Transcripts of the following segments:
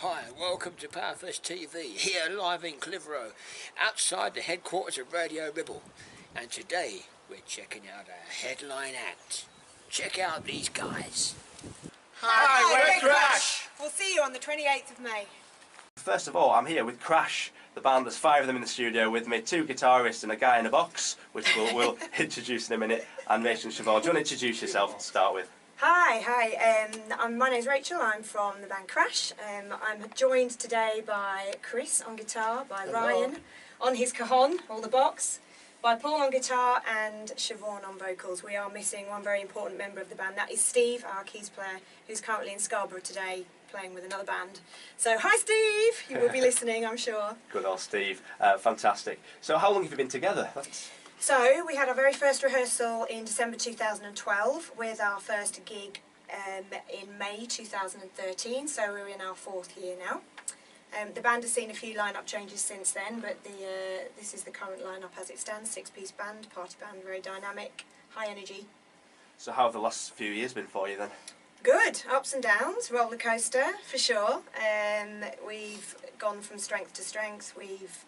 Hi, welcome to Powerfest TV, here live in Clitheroe, outside the headquarters of Radio Ribble. And today, we're checking out our headline act. Check out these guys. Hi, we're Crash! We'll see you on the 28th of May. First of all, I'm here with Crash, the band. There's 5 of them in the studio with me, 2 guitarists and a guy in a box, which we'll introduce in a minute, and Rachel and Siobhan. Do you want to introduce yourself to start with? Hi. My name's Rachel. I'm from the band Crash. I'm joined today by Chris on guitar, by Hello. Ryan on his cajon, or the box, by Paul on guitar and Siobhan on vocals. We are missing one very important member of the band. That is Steve, our keys player, who's currently in Scarborough today playing with another band. So hi Steve, you will be listening I'm sure. Good old Steve, fantastic. So how long have you been together? So we had our very first rehearsal in December 2012 with our first gig in May 2013, so we're in our 4th year now. The band has seen a few line-up changes since then, but this is the current line-up as it stands. 6-piece band, party band, very dynamic, high energy. So how have the last few years been for you then? Good, ups and downs, roller coaster for sure. We've gone from strength to strength. We've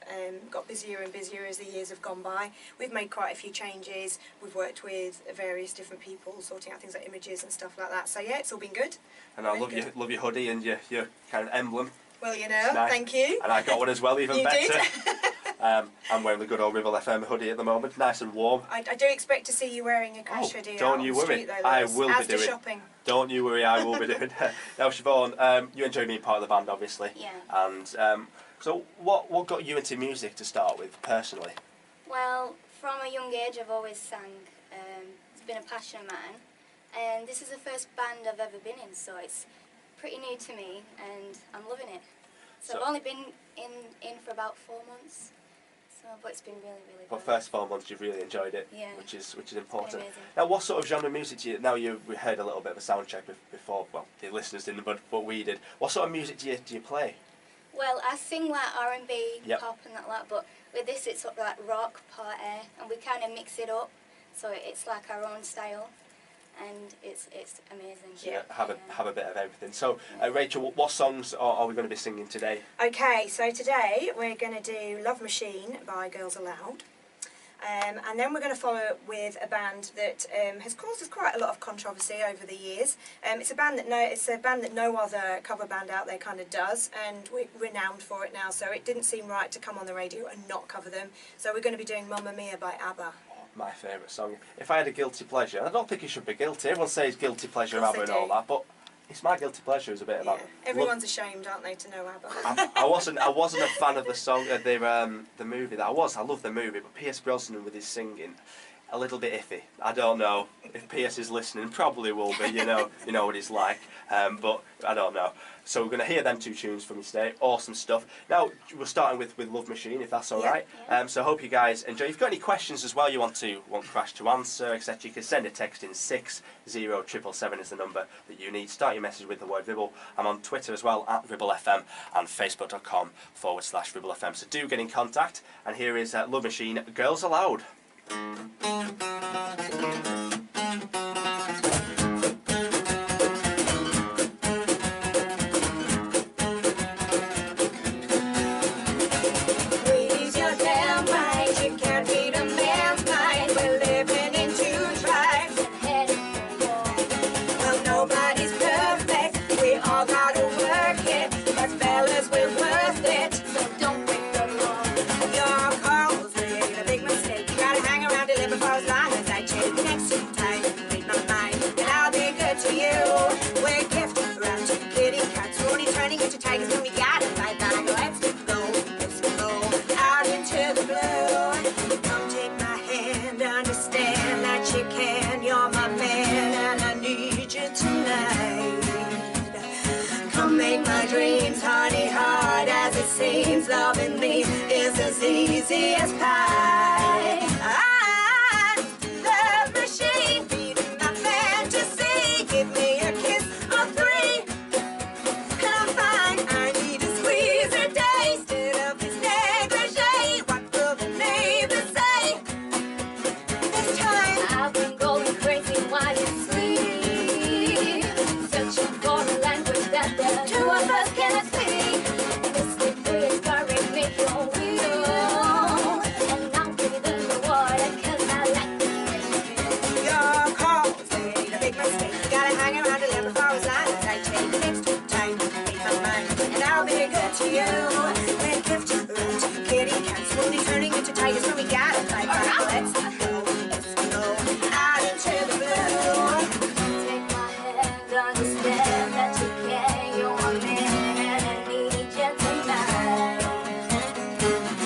got busier and busier as the years have gone by. We've made quite a few changes. We've worked with various different people, sorting out things like images and stuff like that. So yeah, it's all been good. And I love your hoodie and your kind of emblem. Well, you know, nice. Thank you. And I got one as well, even you better. Did. I'm wearing the good old Ribble FM hoodie at the moment, nice and warm. I do expect to see you wearing a Crash hoodie don't out you on the worry. street though, I will be doing. shopping. Don't you worry, I will be doing. Now Siobhan, you enjoy being part of the band obviously. Yeah. And so what got you into music to start with, personally? Well, from a young age I've always sang. It's been a passion of mine. And this is the first band I've ever been in, so it's pretty new to me and I'm loving it. So I've only been in for about 4 months. But it's been really good. For the first 4 months you've really enjoyed it, yeah. which is important. Amazing. Now what sort of genre of music do you, we heard a little bit of a sound check before, well the listeners didn't, but we did. What sort of music do you play? Well, I sing like R&B, yep. pop and that lot, but with this it's sort of like rock, party, and we kind of mix it up, so it's like our own style. And it's amazing. So yeah, have a bit of everything. So Rachel, what songs are we going to be singing today? Okay, so today we're going to do Love Machine by Girls Aloud. And then we're going to follow up with a band that has caused us quite a lot of controversy over the years. It's a band that no other cover band out there kind of does, and we're renowned for it now. So it didn't seem right to come on the radio and not cover them. So we're going to be doing Mamma Mia by ABBA. My favourite song. If I had a guilty pleasure, I don't think it should be guilty. Everyone says guilty pleasure of ABBA and all that, but it's my guilty pleasure is a bit about. Everyone's ashamed, aren't they, to know ABBA? I wasn't a fan of the song, the movie. I love the movie, but Pierce Brosnan with his singing, a little bit iffy. I don't know if Pierce is listening. Probably will be. You know what he's like. But I don't know. So we're going to hear them 2 tunes from you today. Awesome stuff. Now we're starting with Love Machine, if that's all right. Yeah. So I hope you guys enjoy. If you've got any questions as well, you want Crash to answer, etc., you can send a text in 60777 is the number that you need. Start your message with the word Ribble. I'm on Twitter as well at Ribble FM and Facebook.com/Ribble FM. So do get in contact. And here is Love Machine, Girls Aloud. Seems loving me is as easy as pie. Love machine, feeding my fantasy. Give me a kiss or 3, and I'm fine. I need to squeeze a day. Instead of this negligee, what will the neighbors say? This time I've been going crazy while you sleep, searching for a language that the 2 of us cannot speak. to you. We're gift wrapped kitty cats, slowly turning into tigers when we gotta fight back. Let's go out into the blue. Take my hand, understand that you can. You're my man, and I need you tonight.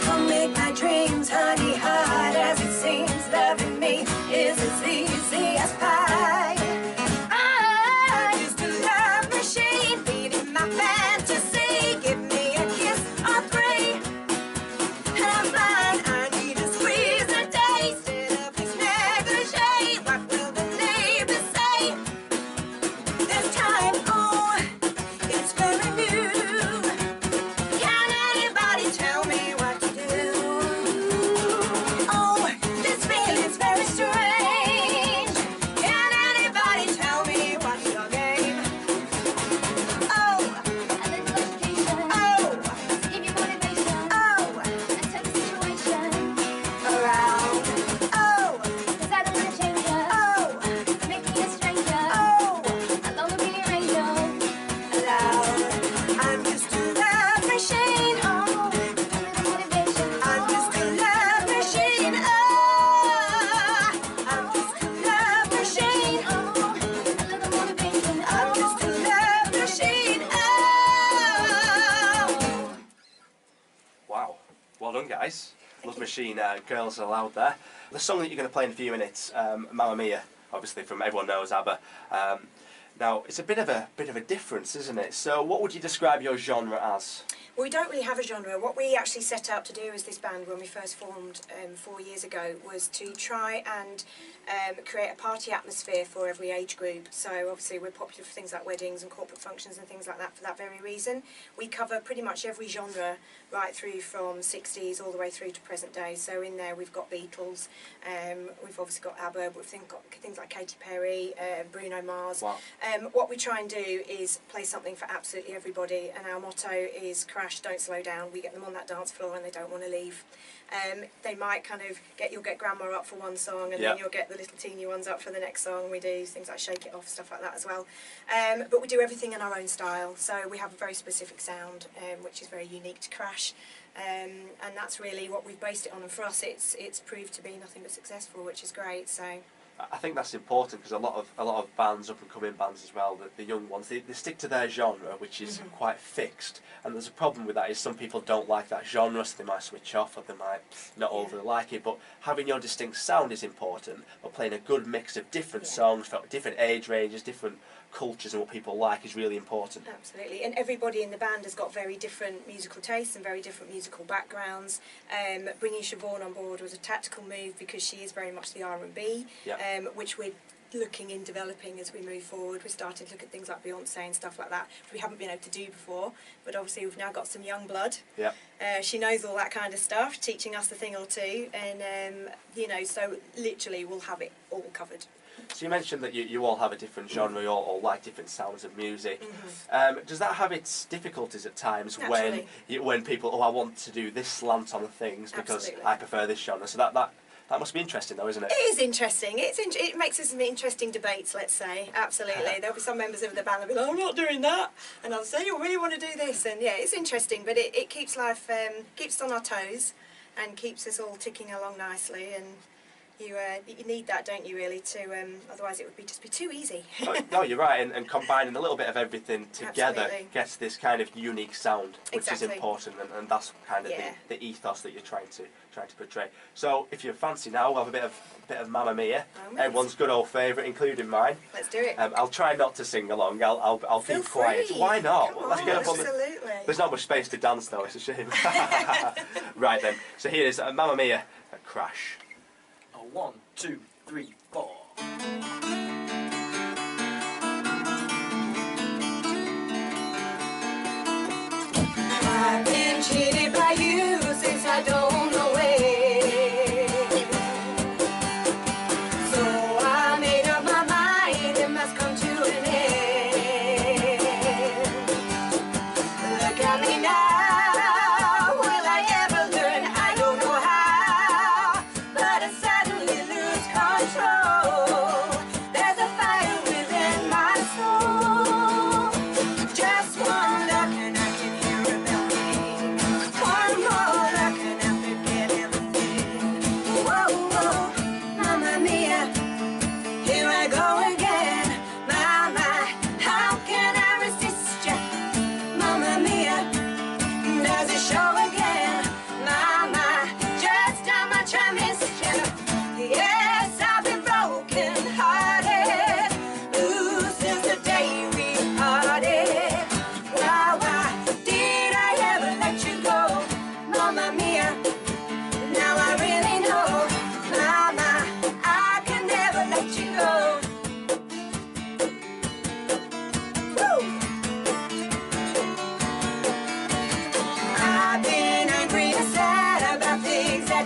Come make my dreams honey hot as it seems. Loving me is as easy as pie. I'm just a love machine, feeding my fantasy. Give me a kiss or three, and I'm fine. I need a squeeze a day. Instead of this negligee, what will the neighbors say? This time, oh, it's very new. Can anybody tell me what to do? Oh, this feeling's very strange. Can anybody tell me what's your game? Oh, A little education, oh, give you motivation, oh, and turn the situation around. Oh, 'cause I don't wanna change you, oh, make me a stranger. oh, I'll only be your angel. loud. I'm just a love machine. Oh, A little motivation. I'm just a love machine. Oh, I'm just a love machine. A little motivation. I'm just a love machine. Oh. Wow, well done, guys. Love Machine, Girls Aloud there. The song that you're going to play in a few minutes, Mamma Mia, obviously from everyone knows ABBA. Now it's a bit of a difference, isn't it? So what would you describe your genre as? Well, we don't really have a genre. What we actually set out to do as this band when we first formed 4 years ago was to try and create a party atmosphere for every age group. So obviously we're popular for things like weddings and corporate functions and things like that for that very reason. We cover pretty much every genre right through from 60s all the way through to present day. So in there we've got Beatles, we've obviously got ABBA, we've got things like Katy Perry, Bruno Mars. Wow. What we try and do is play something for absolutely everybody, and our motto is crash, don't slow down. We get them on that dance floor and they don't want to leave. They might kind of you'll get grandma up for one song, and Yeah. then you'll get the little teeny ones up for the next song. We do things like Shake It Off, stuff like that as well. But we do everything in our own style, so we have a very specific sound, which is very unique to Crash. And that's really what we've based it on, and for us it's proved to be nothing but successful, which is great. So I think that's important because a lot of bands, up and coming bands as well, the young ones, they stick to their genre, which is quite fixed. And there's a problem with that is some people don't like that genre, so they might switch off or they might not overly like it. But having your distinct sound is important. But playing a good mix of different songs for different age ranges, different cultures, and what people like is really important. absolutely, and everybody in the band has got very different musical tastes and very different musical backgrounds. Bringing Siobhan on board was a tactical move because she is very much the R&B, which we're looking in developing as we move forward. We're starting to look at things like Beyonce and stuff like that, which we haven't been able to do before, but obviously we've now got some young blood. Yeah. She knows all that kind of stuff, teaching us a thing or two, and you know, so literally we'll have it all covered. So you mentioned that you all have a different genre, you all like different sounds of music. Does that have its difficulties at times when people, I want to do this slant on things because Absolutely. I prefer this genre? So that must be interesting though, isn't it? It is interesting. It makes us some interesting debates, let's say. Absolutely. There'll be some members of the band that'll be like, I'm not doing that. And I'll say, you really want to do this. And yeah, it's interesting, but it keeps life, keeps us on our toes and keeps us all ticking along nicely. And you need that, don't you, really, to otherwise it would just be too easy. No, you're right, and combining a little bit of everything together Absolutely. gets this kind of unique sound, which Exactly. is important, and that's kind of the ethos that you're trying to portray. So, if you fancy now, we'll have a bit of Mamma Mia, everyone's good old favourite, including mine. Let's do it. I'll try not to sing along. I'll Feel keep quiet. free. Why not? Come Let's on, get up on absolutely. There's not much space to dance though. It's a shame. Right then. So here is Mamma Mia, a Crash. 1, 2, 3, 4. I've been cheated by you since I don't know when. So I made up my mind, it must come to an end. Look at me now, will I ever learn? I don't know how, but I suddenly lose control. There's a fire within my soul. Just one look and I can hear a melody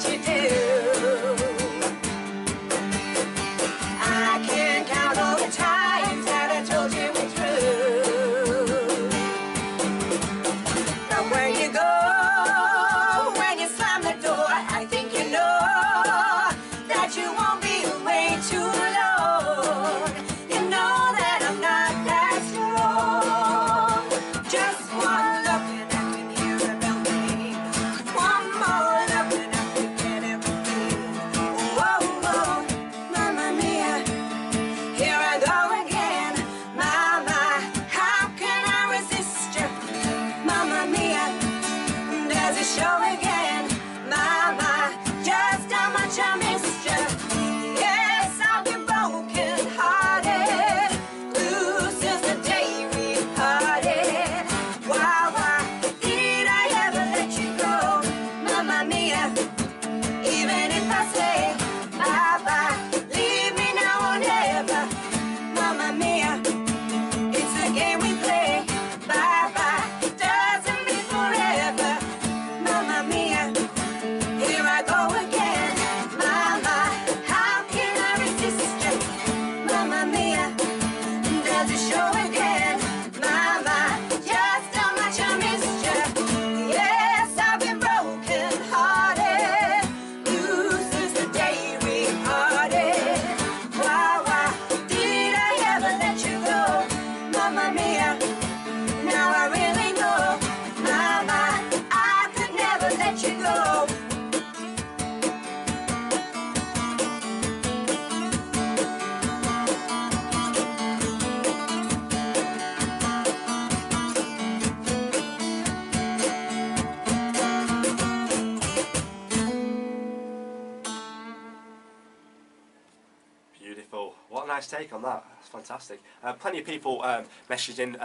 what you do. I can't count all the times that I told you it's true. But where you go, when you slam the door, I think you know that you won't be away too long. You know that I'm not that strong. Just one look and I can hear a bell ring. One more look and I forget everything. Whoa, whoa, mamma mia, here I go again. Mama, how can I resist you? Mamma mia, does it show again? Mama, just how much I missed you. Yes, I've been broken hearted, blue since the day we parted. Why did I ever let you go? Mamma mia, even if I say bye-bye, leave me now or never. Mamma mia, it's the game we play. Bye-bye, doesn't mean forever. Mamma mia, here I go again. Mama, how can I resist you? Mamma mia, does it show again? Mama, just how much I missed you. Yes, I've been broken hearted, blue since the day we parted. Why did I ever let you go? Mamma mia, now I really know. Mama, I could never let you go. Beautiful. What a nice take on that. That's fantastic. Plenty of people messaged in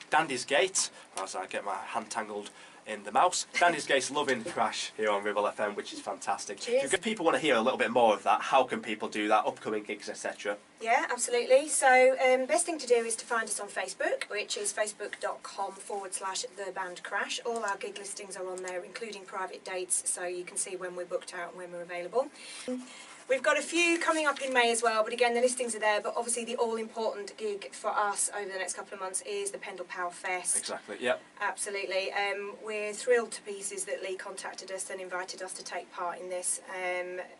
Dandy's Gate, as I get my hand tangled in the mouse. Dandy's Gate's loving Crash here on Ribble FM, which is fantastic. Cheers. If people want to hear a little bit more of that, how can people do that? Upcoming gigs, etc. Yeah, absolutely. So best thing to do is to find us on Facebook, which is facebook.com/The Band Crash. All our gig listings are on there, including private dates, so you can see when we're booked out and when we're available. We've got a few coming up in May as well, but again the listings are there. But obviously the all-important gig for us over the next couple of months is the Pendle Powerfest. Exactly, yep. Absolutely. We're thrilled to pieces that Lee contacted us and invited us to take part in this.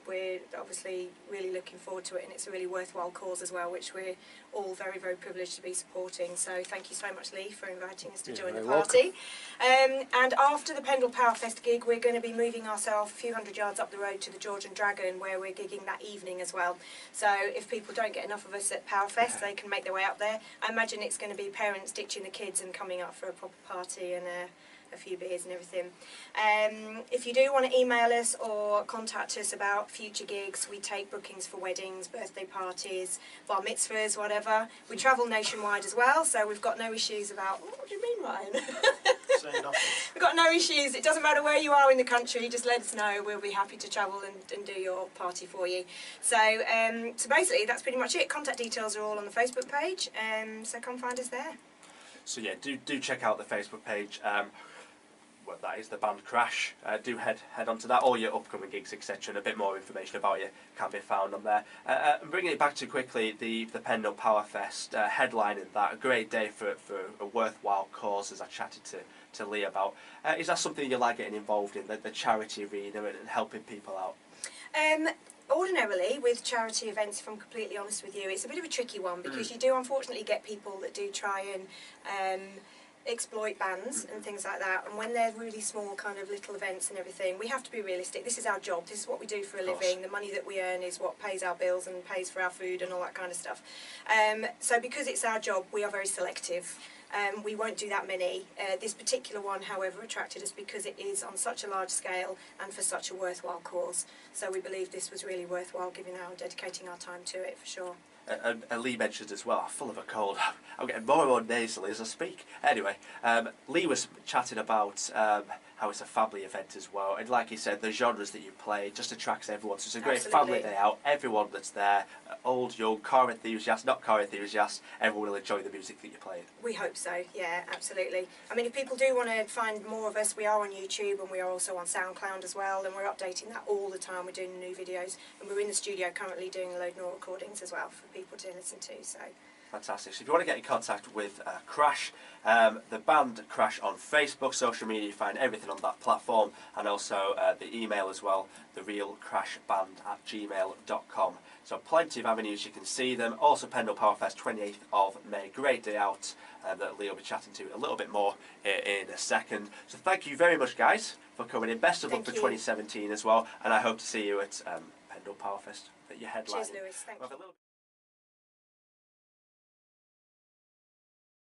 We're obviously really looking forward to it, and it's a really worthwhile cause as well, which we're all very, very privileged to be supporting. So thank you so much, Lee, for inviting us to join the party. And after the Pendle Powerfest gig, we're going to be moving ourselves a few hundred yards up the road to the George and Dragon, where we're gigging that evening as well. So if people don't get enough of us at Powerfest, they can make their way up there. I imagine it's going to be parents ditching the kids and coming up for a proper party and a few beers and everything. If you do want to email us or contact us about future gigs, we take bookings for weddings, birthday parties, bar mitzvahs, whatever. We travel nationwide as well, so we've got no issues about... What do you mean, Ryan? We've got no issues. It doesn't matter where you are in the country, just let us know. We'll be happy to travel and do your party for you. So so basically that's pretty much it. Contact details are all on the Facebook page, so come find us there. So yeah, do check out the Facebook page. Well, that is the band Crash. Do head onto that. All your upcoming gigs, etc., and a bit more information about you can be found on there. And bringing it back to quickly, the Pendle Powerfest, headlining that, a great day for a worthwhile cause, as I chatted to Lee about. Is that something you like getting involved in, the charity arena and helping people out? Ordinarily, with charity events, if I'm completely honest with you, it's a bit of a tricky one, because you do unfortunately get people that do try and exploit bands and things like that, and when they're really small kind of little events and everything, we have to be realistic. This is our job, this is what we do for a living, the money that we earn is what pays our bills and pays for our food and all that kind of stuff. So because it's our job, we are very selective. We won't do that many. This particular one, however, attracted us because it is on such a large scale and for such a worthwhile cause. So we believe this was really worthwhile dedicating our time to it, for sure. And Lee mentioned as well, full of a cold. I'm getting more and more nasally as I speak. Anyway, Lee was chatting about how it's a family event as well. And like you said, the genres that you play just attracts everyone. So it's a great Absolutely. family day out. Everyone that's there, old, young, car enthusiasts, not car enthusiasts, everyone will enjoy the music that you're playing. We hope so, yeah, absolutely. I mean, if people do want to find more of us, we are on YouTube and we are also on SoundCloud as well, and we're updating that all the time. We're doing new videos, and we're in the studio currently doing a load more recordings as well for people to listen to, so... Fantastic. So if you want to get in contact with Crash, the band Crash on Facebook, social media, you find everything on that platform, and also the email as well, therealcrashband@gmail.com. So plenty of avenues, you can see them. Also Pendle Powerfest, 28th of May. Great day out that Lee will be chatting to a little bit more in a second. So thank you very much, guys, for coming in. Best of luck for 2017 as well, and I hope to see you at Pendle Powerfest that you're headlining. Cheers, Lewis. Thank you.